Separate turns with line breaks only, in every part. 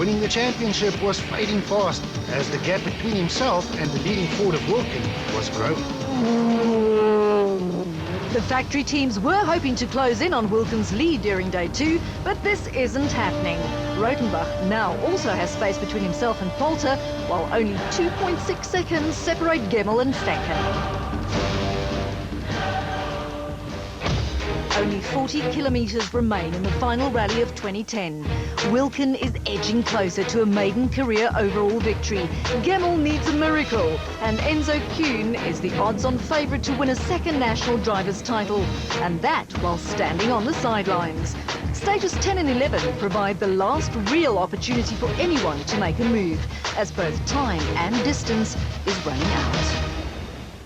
winning the championship was fading fast as the gap between himself and the leading Ford of Wilken was growing.
The factory teams were hoping to close in on Wilken's lead during day 2, but this isn't happening. Rotenbach now also has space between himself and Poulter, while only 2.6 seconds separate Gemmel and Fecken. Only 40 kilometres remain in the final rally of 2010. Wilken is edging closer to a maiden career overall victory. Gemmel needs a miracle, and Enzo Kuhn is the odds-on favourite to win a second national driver's title, and that while standing on the sidelines. Stages 10 and 11 provide the last real opportunity for anyone to make a move, as both time and distance is running out.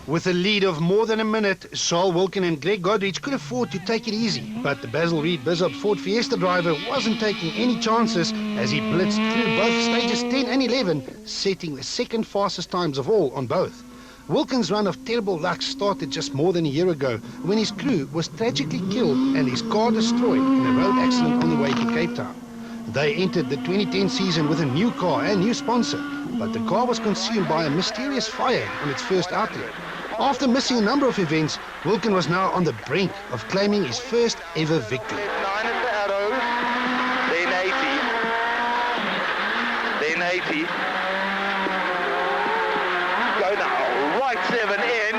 With a lead of more than a minute, Charles Wilken and Greg Godrich could afford to take it easy, but the Basil Reed Bizop Ford Fiesta driver wasn't taking any chances as he blitzed through both stages 10 and 11, setting the second fastest times of all on both. Wilken's run of terrible luck started just more than a year ago when his crew was tragically killed and his car destroyed in a road accident on the way to Cape Town. They entered the 2010 season with a new car and new sponsor, but the car was consumed by a mysterious fire on its first outlet. After missing a number of events, Wilken was now on the brink of claiming his first ever victory.
9 at the arrows, then 80, go now, right 7 in.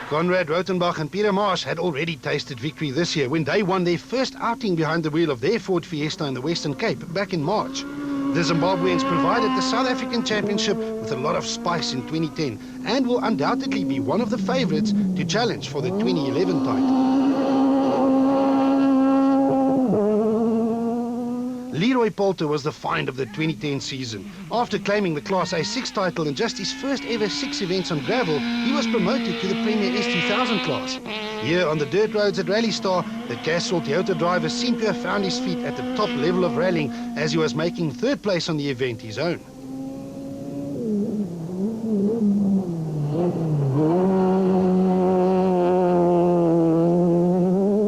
Conrad Rotenbach and Peter Marsh had already tasted victory this year when they won their first outing behind the wheel of their Ford Fiesta in the Western Cape back in March. The Zimbabweans provided the South African Championship with a lot of spice in 2010 and will undoubtedly be one of the favourites to challenge for the 2011 title. Leroy Poulter was the find of the 2010 season. After claiming the Class A6 title in just his first ever 6 events on gravel, he was promoted to the Premier S2000 class. Here on the dirt roads at Rally Star, the Castrol Toyota driver seemed to have found his feet at the top level of rallying as he was making third place on the event his own.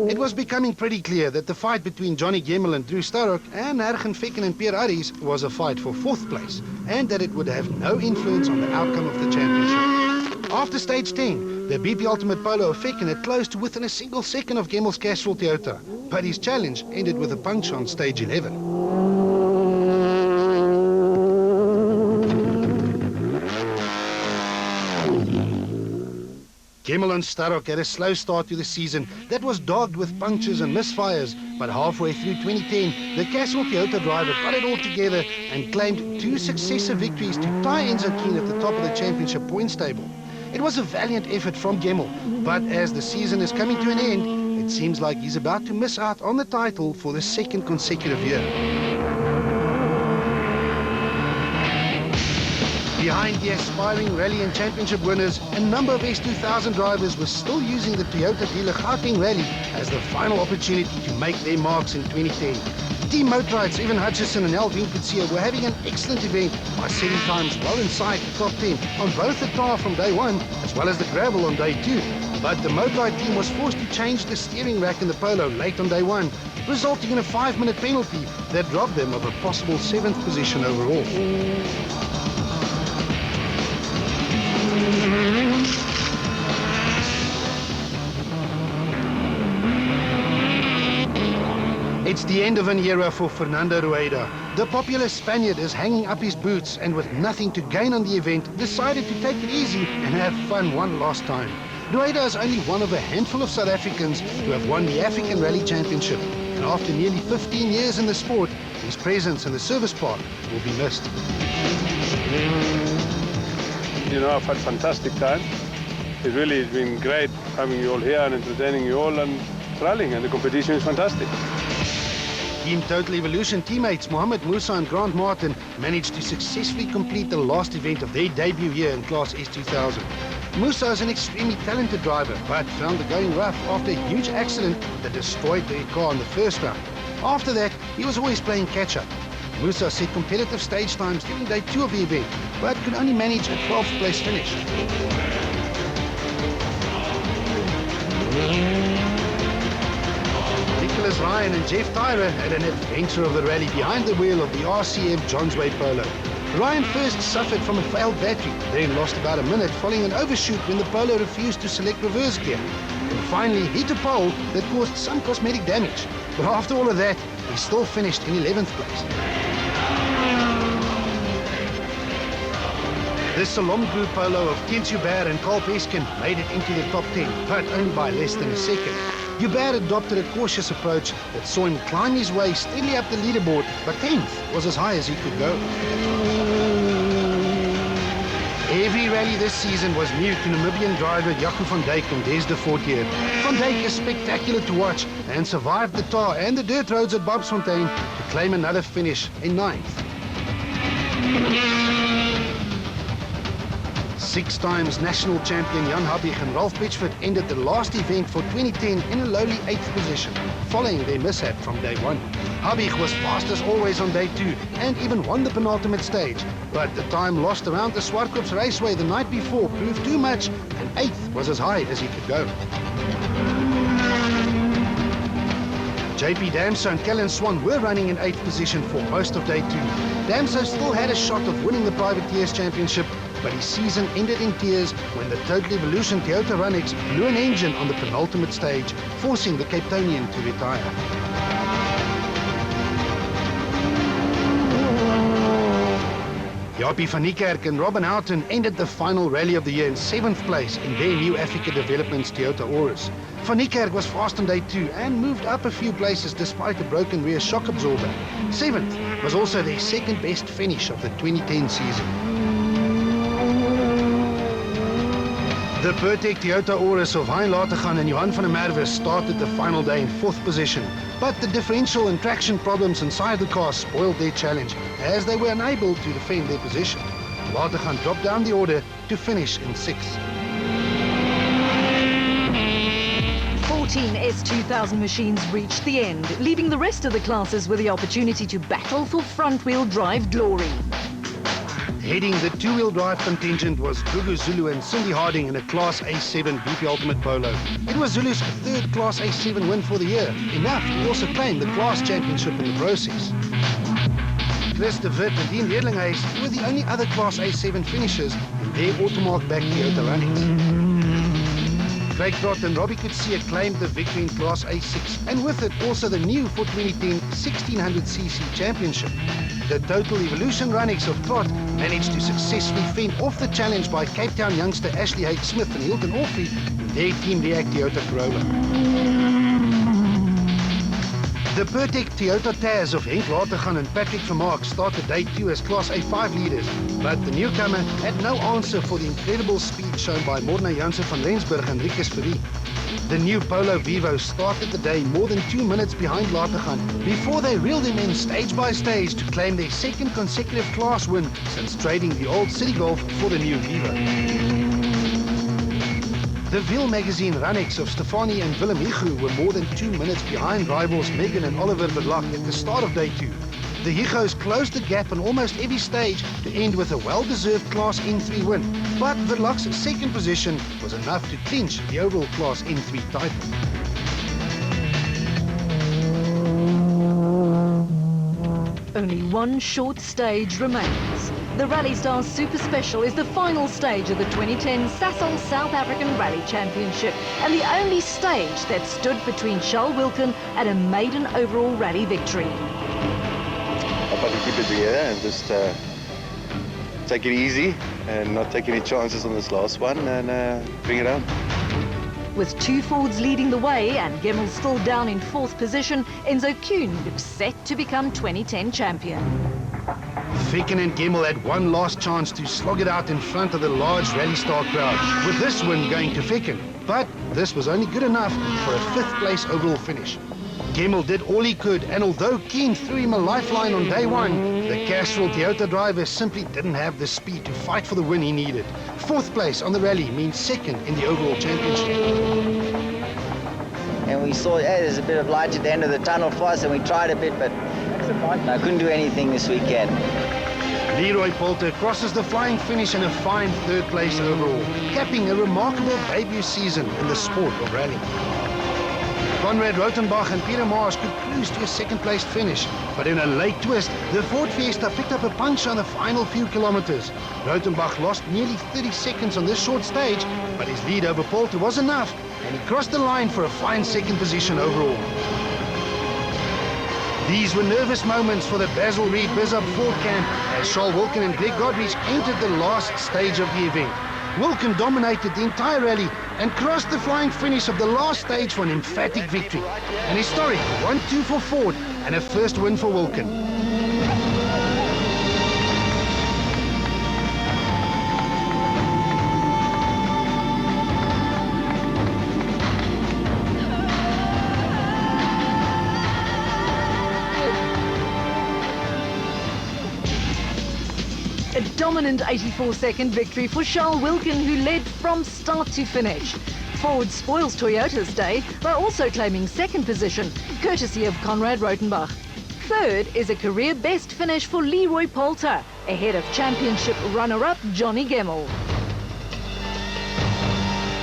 It was becoming pretty clear that the fight between Johnny Gemmel and Drew Starrock and Hergen Fecken and Pierre Harries was a fight for 4th place, and that it would have no influence on the outcome of the championship. After stage 10, the BP Ultimate Polo of Fecken had closed to within a single second of Gemmel's Castrol Toyota, but his challenge ended with a puncture on stage 11. Gemmel and Starrock had a slow start to the season that was dogged with punctures and misfires, but halfway through 2010, the Castrol Toyota driver got it all together and claimed 2 successive victories to tie Enzo Kuhn at the top of the championship points table. It was a valiant effort from Gemmel, but as the season is coming to an end, it seems like he's about to miss out on the title for the 2nd consecutive year. Behind the aspiring rally and championship winners, a number of S2000 drivers were still using the Toyota dealer Gauteng rally as the final opportunity to make their marks in 2010. Team Motorite's Evan Hutchison and Al Winketsia were having an excellent event by setting times well inside the top 10 on both the tar from day 1 as well as the gravel on day 2. But the Motorite team was forced to change the steering rack in the Polo late on day 1, resulting in a 5-minute penalty that robbed them of a possible 7th position overall. It's the end of an era for Fernando Rueda. The popular Spaniard is hanging up his boots and with nothing to gain on the event, decided to take it easy and have fun one last time. Rueda is only one of a handful of South Africans who have won the African Rally Championship, and after nearly 15 years in the sport, his presence in the service park will be missed.
You know, I've had a fantastic time. It really has been great having you all here and entertaining you all and rallying, and the competition is fantastic.
Team Total Evolution teammates Mohamed Musa and Grant Martin managed to successfully complete the last event of their debut year in Class S2000. Musa is an extremely talented driver, but found the going rough after a huge accident that destroyed their car in the first round. After that, he was always playing catch-up. Musa set competitive stage times during day 2 of the event, but could only manage a 12th place finish. Nicholas Ryan and Jeff Tyrer had an adventure of the rally behind the wheel of the RCF Johns Way Polo. Ryan first suffered from a failed battery, then lost about a minute following an overshoot when the Polo refused to select reverse gear. And finally hit a pole that caused some cosmetic damage. But after all of that, he still finished in 11th place. The Salom Group Polo of Kent Joubert and Carl Peskin made it into the top 10, but only by less than a second. Joubert adopted a cautious approach that saw him climb his way steadily up the leaderboard, but 10th was as high as he could go. Every rally this season was new to Namibian driver Jaco van Dijk and Des de Fortier. Van Dijk is spectacular to watch and survived the tar and the dirt roads at Bobsfontein to claim another finish in 9th. 6 times national champion Jan Habig and Ralph Pitchford ended the last event for 2010 in a lowly 8th position, following their mishap from day 1. Habig was fast as always on day 2 and even won the penultimate stage, but the time lost around the Swartkops Raceway the night before proved too much and 8th was as high as he could go. JP Damso and Kellen Swan were running in 8th position for most of day 2. Damso still had a shot of winning the Privateers Championship, but his season ended in tears when the Total Evolution Toyota Runix blew an engine on the penultimate stage, forcing the Cape Townian to retire. Jaapie van Niekerk and Robin Houghton ended the final rally of the year in 7th place in their new Africa Developments Toyota Auris. Van Niekerk was fast on day 2 and moved up a few places despite a broken rear shock absorber. 7th was also their second best finish of the 2010 season. The Pertec Toyota Auris of Hein Lategan and Johan van der Merwe started the final day in 4th position, but the differential and traction problems inside the car spoiled their challenge as they were unable to defend their position. Lategan dropped down the order to finish in 6th.
14 S2000 machines reached the end, leaving the rest of the classes with the opportunity to battle for front-wheel drive glory.
Heading the 2-wheel drive contingent was Gugu Zulu and Cindy Harding in a Class A7 BP Ultimate Polo. It was Zulu's 3rd Class A7 win for the year, enough to also claim the class championship in the process. Chris de Wit and Dean Leerlinghuis were the only other Class A7 finishers in their Automark back Toyota runnings. Craig Trott and Robbie Coetzee claimed the victory in Class A6, and with it also the new for 2010 1600cc championship. The Total Evolution Runnix of Trott managed to successfully fend off the challenge by Cape Town youngster Ashley Hake Smith and Hilton Orfrey in their Team React Toyota Corolla. The Pertec Toyota Taz of Henk Lategan and Patrick Vermaak started day 2 as Class A5 leaders, but the newcomer had no answer for the incredible speed shown by Morna Jansen van Rensburg and Rikus Ferrie. The new Polo Vivo started the day more than 2 minutes behind Lategan before they reeled him in stage by stage to claim their 2nd consecutive class win since trading the old City Golf for the new Vivo. The Wiel magazine Runnix of Stefani and Willem Higu were more than 2 minutes behind rivals Megan and Oliver Verloc at the start of day 2. The Higos closed the gap on almost every stage to end with a well-deserved Class N3 win, but Verloc's 2nd position was enough to clinch the overall Class N3 title.
Only one short stage remains. The Rally Stars Super Special is the final stage of the 2010 Sasol South African Rally Championship and the only stage that stood between Charles Wilkin and a maiden overall rally victory.
I've got to keep it together and just take it easy and not take any chances on this last one and bring it home.
With 2 Fords leading the way and Gemmell still down in 4th position, Enzo Kuhn looks set to become 2010 champion.
Ficken and Gemmell had one last chance to slog it out in front of the large Rally Star crowd, with this win going to Ficken. But this was only good enough for a 5th place overall finish. Gemmell did all he could, and although Keen threw him a lifeline on day 1, the Castrol Toyota driver simply didn't have the speed to fight for the win he needed. 4th place on the rally means 2nd in the overall championship.
And we saw, there's a bit of light at the end of the tunnel for us, and we tried a bit, but I couldn't do anything this weekend.
Leroy Poulter crosses the flying finish in a fine 3rd place overall, capping a remarkable debut season in the sport of rally. Conrad Rothenbach and Peter Maas could cruise to a second-place finish, but in a late twist, the Ford Fiesta picked up a punch on the final few kilometers. Rothenbach lost nearly 30 seconds on this short stage, but his lead over Poulter was enough, and he crossed the line for a fine second position overall. These were nervous moments for the Basil Reed Bizub Ford camp as Charles Wilkin and Greg Godrich entered the last stage of the event. Wilkin dominated the entire rally and crossed the flying finish of the last stage for an emphatic victory. An historic 1-2 for Ford and a first win for Wilkin.
A dominant 84-second victory for Charles Wilkin, who led from start to finish. Ford spoils Toyota's day by also claiming second position, courtesy of Conrad Rothenbach. Third is a career best finish for Leroy Poulter, ahead of championship runner-up Johnny Gemmell.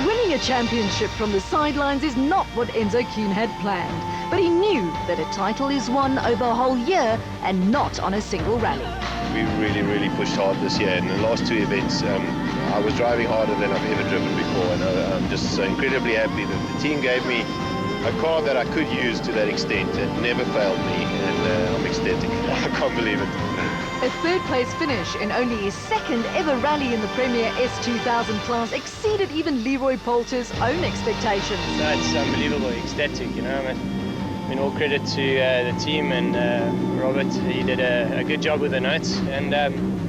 Winning a championship from the sidelines is not what Enzo Kuhn had planned, but he knew that a title is won over a whole year and not on a single rally.
We really pushed hard this year. In the last two events, I was driving harder than I've ever driven before, and I'm just so incredibly happy that the team gave me a car that I could use to that extent. It never failed me, and I'm ecstatic. I can't believe it.
A third-place finish in only his second ever rally in the Premier S2000 class exceeded even Leroy Poulter's own expectations.
It's unbelievable, ecstatic, you know. I mean, all credit to the team and Robert. He did a good job with the notes, and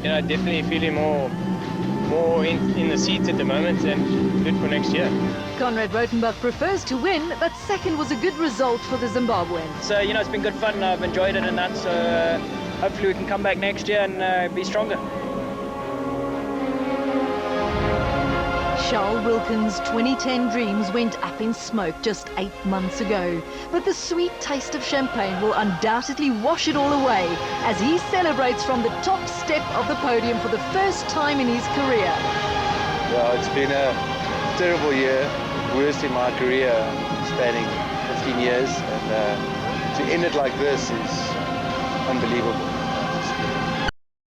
you know, definitely feeling more in the seat at the moment, and good for next year.
Conrad Rothenbach prefers to win, but second was a good result for the Zimbabwean.
So, you know, it's been good fun. I've enjoyed it and that, so hopefully we can come back next year and be stronger.
Charles Wilkin's 2010 dreams went up in smoke just 8 months ago, but the sweet taste of champagne will undoubtedly wash it all away as he celebrates from the top step of the podium for the first time in his career.
Yeah, it's been a terrible year, worst in my career, spanning 15 years, and to end it like this is unbelievable.